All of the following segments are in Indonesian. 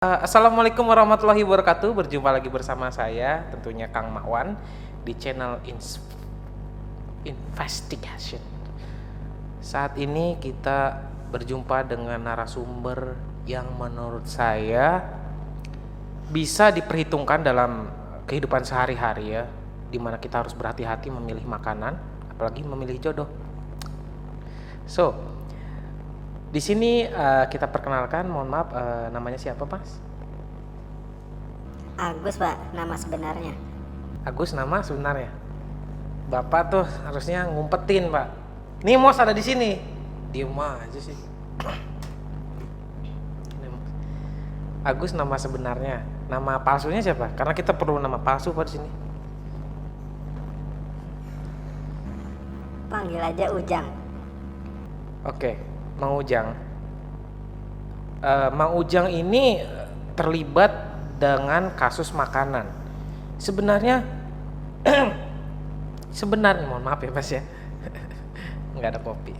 Assalamualaikum warahmatullahi wabarakatuh. Berjumpa lagi bersama saya, tentunya Kang Makwan di channel Investigation. Saat ini kita berjumpa dengan narasumber yang menurut saya bisa diperhitungkan dalam kehidupan sehari-hari ya, dimana kita harus berhati-hati memilih makanan, apalagi memilih jodoh. Di sini kita perkenalkan, mohon maaf, namanya siapa, Mas? Agus, Pak, nama sebenarnya. Agus nama sebenarnya. Bapak tuh harusnya ngumpetin, Pak. Nih Mos ada di sini. Diem aja sih. Agus nama sebenarnya. Nama palsunya siapa? Karena kita perlu nama palsu Pak di sini. Panggil aja Ujang. Oke. Mang Ujang. Mang Ujang ini terlibat dengan kasus makanan. Sebenarnya mohon maaf ya Mas ya. Nggak ada kopi.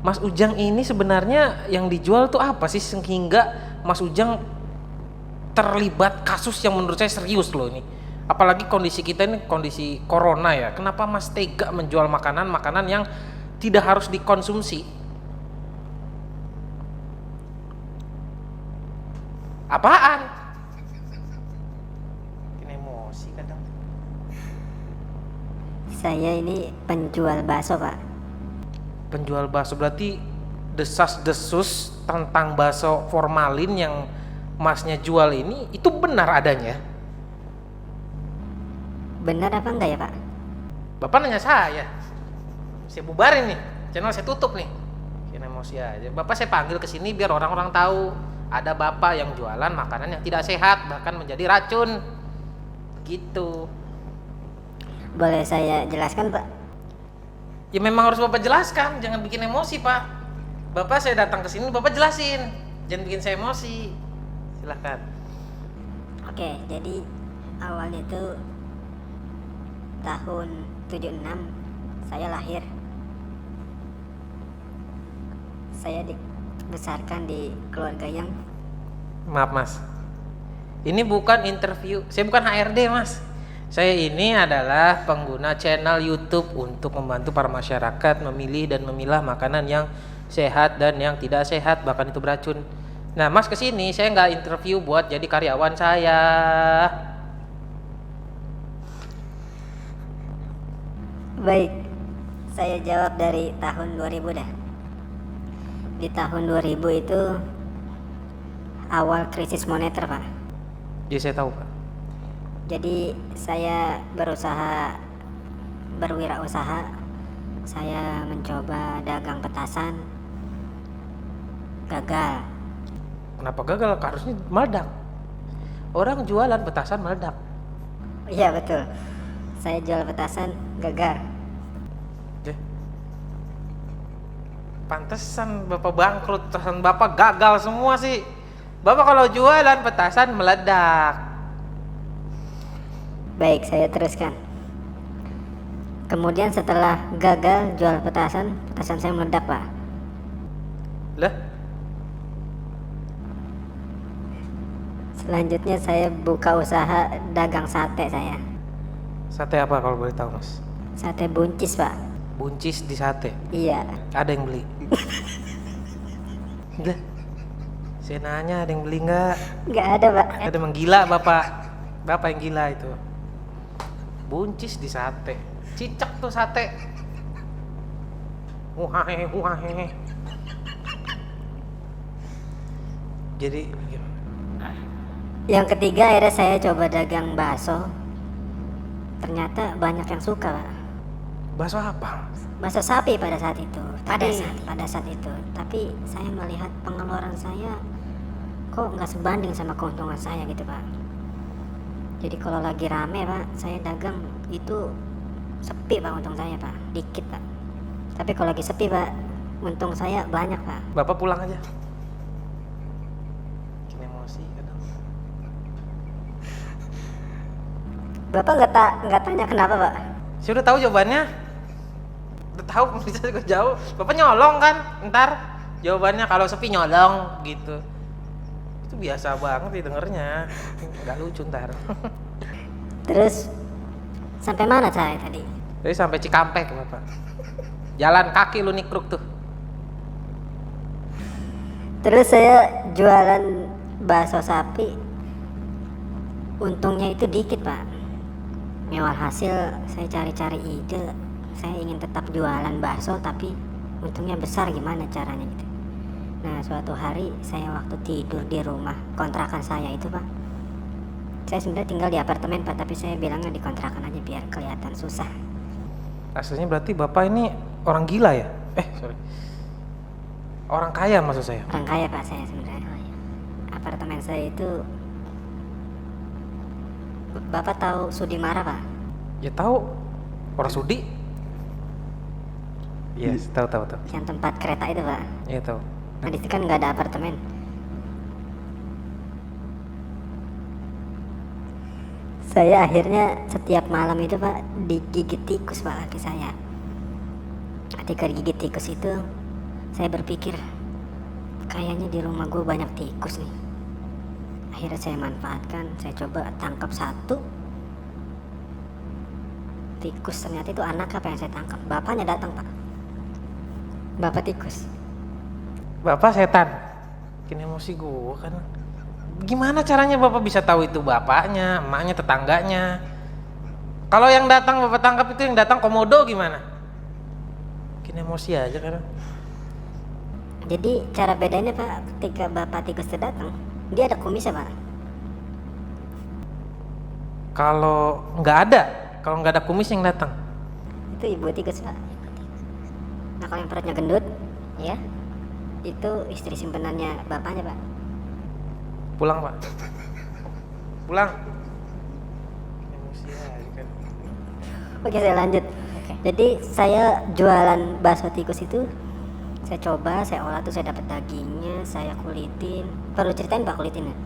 Mas Ujang ini sebenarnya yang dijual tuh apa sih sehingga Mas Ujang terlibat kasus yang menurut saya serius loh ini. Apalagi kondisi kita ini kondisi corona ya. Kenapa Mas tega menjual makanan yang tidak harus dikonsumsi? Apaan? Bikin emosi kadang. Saya ini penjual bakso, Pak. Penjual bakso berarti desas-desus tentang bakso formalin yang Masnya jual ini itu benar adanya? Benar apa enggak ya, Pak? Bapak nanya saya bubarin nih, channel saya tutup nih. Bikin emosi aja. Bapak saya panggil ke sini biar orang-orang tahu ada bapak yang jualan makanan yang tidak sehat, bahkan menjadi racun. Gitu. Boleh saya jelaskan, Pak? Ya memang harus Bapak jelaskan, jangan bikin emosi, Pak. Bapak saya datang ke sini, Bapak jelasin. Jangan bikin saya emosi. Silakan. Oke, jadi awalnya itu tahun 76 saya lahir. Saya dibesarkan di keluarga yang... Maaf, Mas. Ini bukan interview. Saya bukan HRD, Mas. Saya ini adalah pengguna channel YouTube untuk membantu para masyarakat memilih dan memilah makanan yang sehat dan yang tidak sehat, bahkan itu beracun. Nah, Mas kesini saya nggak interview buat jadi karyawan saya. Baik, saya jawab dari tahun 2000 dah. Di tahun 2000 itu awal krisis moneter, Pak. Ya saya tahu, Pak. Jadi saya berwirausaha. Saya mencoba dagang petasan, gagal. Kenapa gagal? Harusnya meledak. Orang jualan petasan meledak. Iya betul. Saya jual petasan, gagal. Pantesan Bapak bangkrut, petasan Bapak gagal semua sih. Bapak kalau jualan petasan meledak. Baik, saya teruskan. Kemudian setelah gagal jual petasan saya meledak, Pak. Lah? Selanjutnya saya buka usaha dagang sate saya. Sate apa kalau boleh tahu, Mas? Sate buncis, Pak. Buncis di sate? Iya. Ada yang beli? Lah? Saya nanya ada yang beli nggak? Nggak ada, Pak. Ada menggila Bapak. Bapak yang gila itu. Buncis di sate. Cicak tuh sate. Wahehe. Jadi yang ketiga akhirnya saya coba dagang bakso. Ternyata banyak yang suka, Pak. bakso apa? Bakso sapi pada saat itu. Pada saat itu. Tapi saya melihat pengeluaran saya kok nggak sebanding sama keuntungan saya gitu, Pak. Jadi kalau lagi rame, Pak, saya dagang itu sepi, Pak, untung saya, Pak. Dikit, Pak. Tapi kalau lagi sepi, Pak, untung saya banyak, Pak. Bapak pulang aja. Bikin emosi kadang. Bapak nggak tanya kenapa, Pak? Saya udah tahu jawabannya. Udah tahu, bisa juga jauh. Bapak nyolong kan? Ntar jawabannya kalau sepi nyolong gitu. Itu Itu biasa banget didengarnya. Nggak lucu ntar. Terus sampai mana saya tadi? Jadi sampai Cikampek Bapak. Jalan kaki lu nikruk tuh. Terus saya jualan bakso sapi, untungnya itu dikit Pak. Ngeluar hasil saya cari-cari ide, saya ingin tetap jualan bakso tapi untungnya besar, gimana caranya gitu. Nah suatu hari saya waktu tidur di rumah kontrakan saya itu Pak, saya sebenarnya tinggal di apartemen Pak, tapi saya bilangnya di kontrakan aja biar kelihatan susah. Aslinya berarti Bapak ini orang gila ya? Sorry. Orang kaya maksud saya. Orang kaya Pak saya sebenarnya. Apartemen saya itu, Bapak tahu Sudimara Pak? Ya tahu. Orang Sudi. Yes, tahu. Yang tempat kereta itu Pak. Iya tahu. Nah di situ kan nggak ada apartemen. Saya akhirnya setiap malam itu Pak digigit tikus Pak kaki saya. Ketika digigit tikus itu saya berpikir kayaknya di rumah gue banyak tikus nih. Akhirnya saya manfaatkan, saya coba tangkap satu tikus, ternyata itu anak apa yang saya tangkap. Bapaknya datang Pak, bapak tikus. Bapak setan. Bikin emosi gue kan. Gimana caranya Bapak bisa tahu itu bapaknya, emaknya, tetangganya? Kalau yang datang Bapak tangkap itu yang datang komodo gimana? Bikin emosi aja kan. Jadi cara bedanya Pak, ketika bapak tikus itu datang, dia ada kumisnya Pak. Kalau nggak ada kumis yang datang. Itu ibu tikus Pak. Nah kalau yang perutnya gendut, ya itu istri simpenannya bapaknya Pak. Pulang Pak. Pulang. Emosi aja kan. Oke saya lanjut. Jadi saya jualan bakso tikus itu, saya coba, saya olah tuh, saya dapat dagingnya, saya kulitin. Perlu ceritain Pak kulitinnya?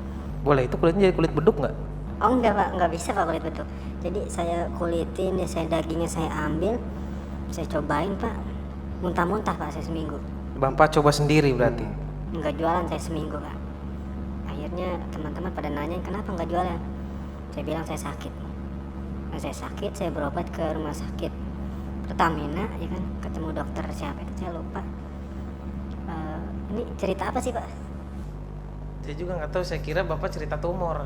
Boleh, itu kulitnya jadi kulit beduk nggak? Oh enggak Pak, enggak bisa Pak kulit beduk. Jadi saya kulitin, ya saya dagingnya saya ambil, saya cobain Pak. Muntah-muntah Pak saya seminggu. Bapak coba sendiri berarti. Enggak jualan saya seminggu Pak. Akhirnya teman-teman pada nanya kenapa enggak jualan. Saya bilang saya sakit. Nah, saya sakit, saya berobat ke rumah sakit Pertamina, ya kan, ketemu dokter siapa itu saya lupa. Ini cerita apa sih Pak? Saya juga nggak tahu, saya kira Bapak cerita tumor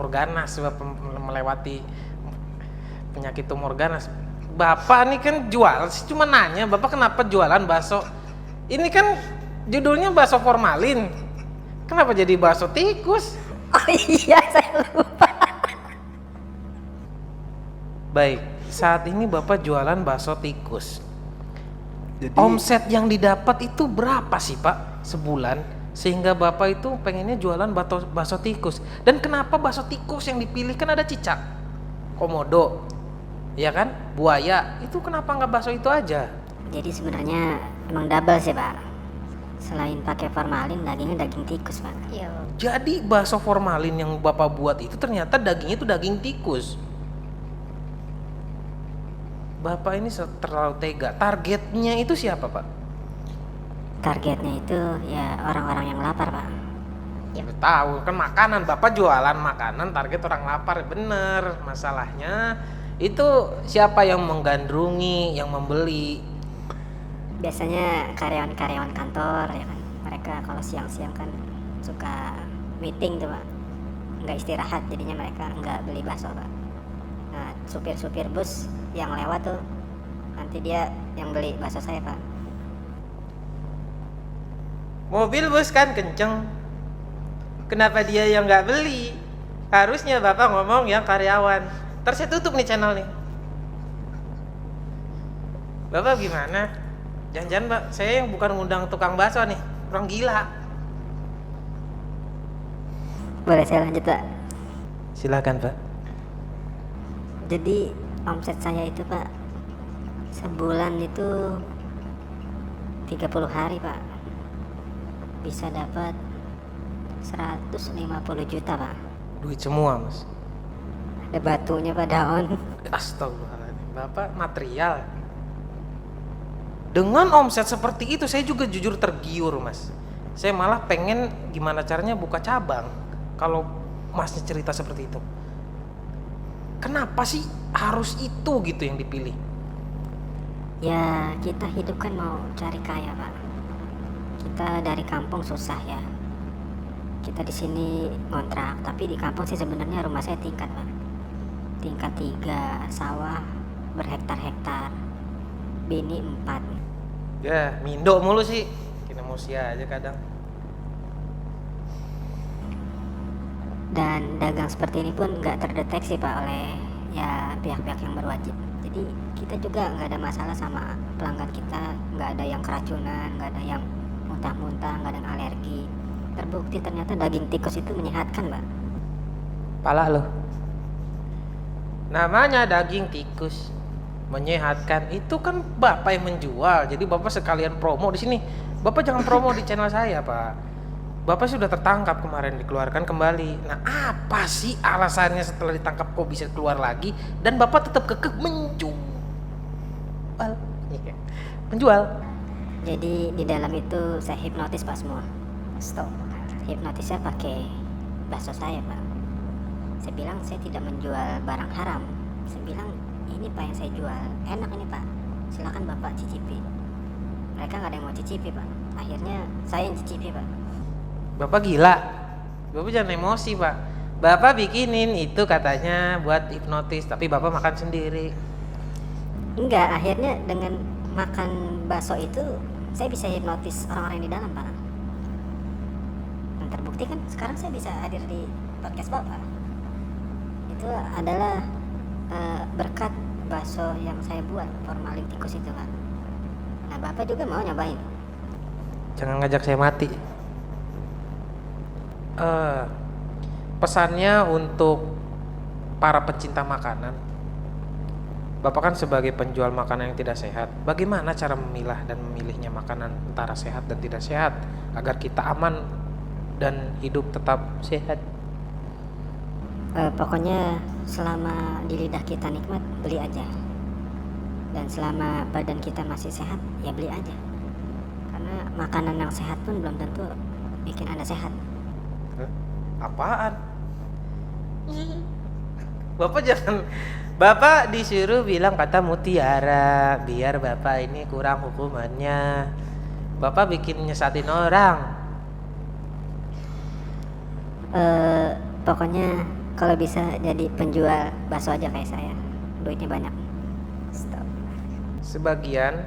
ganas, Bapak melewati penyakit tumor ganas. Bapak ini kan jual, cuma nanya Bapak kenapa jualan bakso. Ini kan judulnya bakso formalin, kenapa jadi bakso tikus? Oh iya saya lupa. Baik, saat ini Bapak jualan bakso tikus. Jadi Omset yang didapat itu berapa sih Pak sebulan? Sehingga Bapak itu pengennya jualan bakso tikus. Dan kenapa bakso tikus yang dipilih? Kan ada cicak, komodo, ya kan, buaya. Itu kenapa nggak bakso itu aja? Jadi sebenarnya emang double sih Pak. Selain pakai formalin, dagingnya daging tikus Pak. Iya. Jadi bakso formalin yang Bapak buat itu ternyata dagingnya itu daging tikus. Bapak ini terlalu tega. Targetnya itu siapa Pak? Targetnya itu ya orang-orang yang lapar Pak. Ya tahu kan makanan, Bapak jualan makanan, target orang lapar, bener. Masalahnya itu siapa yang menggandrungi, yang membeli? Biasanya karyawan-karyawan kantor ya kan. Mereka kalau siang-siang kan suka meeting tuh Pak. Nggak istirahat, jadinya mereka nggak beli bakso Pak. Nah, supir-supir bus yang lewat tuh nanti dia yang beli bakso saya Pak. Mobil bus kan kenceng, kenapa dia yang nggak beli? Harusnya Bapak ngomong yang karyawan. Ntar saya tutup nih channel nih. Bapak gimana? Jangan-jangan Pak, saya yang bukan ngundang tukang bakso nih, orang gila. Boleh saya lanjut Pak? Silakan Pak. Jadi omset saya itu Pak, sebulan itu 30 hari Pak, bisa dapat 150 juta Pak. Duit semua Mas. Ada batunya Pak, daun. Astagfirullahaladzim, Bapak material. Dengan omset seperti itu saya juga jujur tergiur Mas. Saya malah pengen gimana caranya buka cabang kalau masnya cerita seperti itu. Kenapa sih harus itu gitu yang dipilih? Ya kita hidup kan mau cari kaya pak. Kita dari kampung susah ya. Kita di sini ngontrak, tapi di kampung sih sebenarnya rumah saya tingkat pak. Tingkat 3, sawah berhektar-hektar, bini 4. Ya, mindo mulu sih. Bikin emosi aja kadang. Dan dagang seperti ini pun nggak terdeteksi pak oleh ya pihak-pihak yang berwajib. Jadi kita juga nggak ada masalah sama pelanggan kita, nggak ada yang keracunan, nggak ada yang muntah-muntah, nggak ada yang alergi. Terbukti ternyata daging tikus itu menyehatkan pak. Pala lo. Namanya daging tikus menyehatkan, itu kan bapak yang menjual, jadi bapak sekalian promo di sini. Bapak jangan promo di channel saya pak. Bapak sudah tertangkap kemarin, dikeluarkan kembali. Nah apa sih alasannya setelah ditangkap kok bisa keluar lagi dan bapak tetap kekeh menjual? Iya, menjual. Jadi di dalam itu saya hipnotis pak semua. Stop. Hipnotisnya pakai bakso saya pak. Saya bilang saya tidak menjual barang haram. Saya bilang ini pak yang saya jual enak ini pak, silakan bapak cicipi. Mereka nggak ada yang mau cicipi pak. Akhirnya saya yang cicipi pak. Bapak gila. Bapak jangan emosi pak. Bapak bikinin itu katanya buat hipnotis, tapi bapak makan sendiri. Enggak, akhirnya dengan makan bakso itu saya bisa hipnotis orang-orang yang di dalam pak. Dan terbukti kan sekarang saya bisa hadir di podcast bapak. Itu adalah berkat bakso yang saya buat, formalin tikus itu pak. Nah bapak juga mau nyobain? Jangan ngajak saya mati. Pesannya untuk para pecinta makanan. Bapak kan sebagai penjual makanan yang tidak sehat, bagaimana cara memilah dan memilihnya makanan antara sehat dan tidak sehat agar kita aman dan hidup tetap sehat? Pokoknya selama di lidah kita nikmat, beli aja. Dan selama badan kita masih sehat, ya beli aja. Karena makanan yang sehat pun belum tentu bikin Anda sehat. Apaan? Bapak jangan. Bapak disuruh bilang kata mutiara biar bapak ini kurang hukumannya. Bapak bikin nyesatin orang. Pokoknya kalau bisa jadi penjual bakso aja kayak saya, duitnya banyak. Stop. Sebagian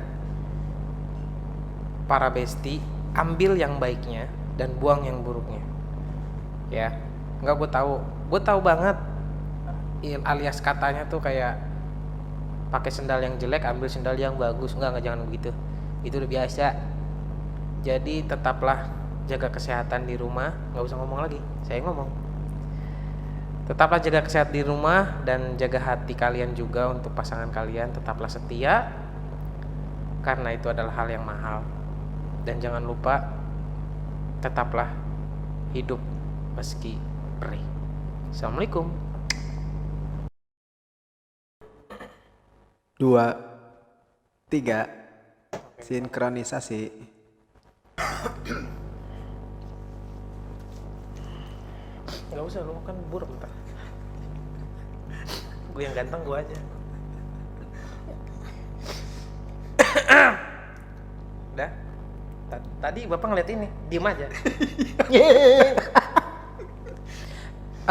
para besti ambil yang baiknya dan buang yang buruknya. Ya, nggak, gue tahu banget. Alias katanya tuh kayak pakai sendal yang jelek ambil sendal yang bagus. Enggak, jangan begitu. Itu udah biasa. Jadi tetaplah jaga kesehatan di rumah. Nggak usah ngomong lagi, saya ngomong. Tetaplah jaga kesehatan di rumah dan jaga hati kalian juga untuk pasangan kalian. Tetaplah setia karena itu adalah hal yang mahal. Dan jangan lupa tetaplah hidup meski perih. Assalamualaikum. 2, 3, sinkronisasi. Gak usah, lu kan buruk ntar. Gue yang ganteng gue aja. Udah. Tadi bapak ngeliat ini, diem aja.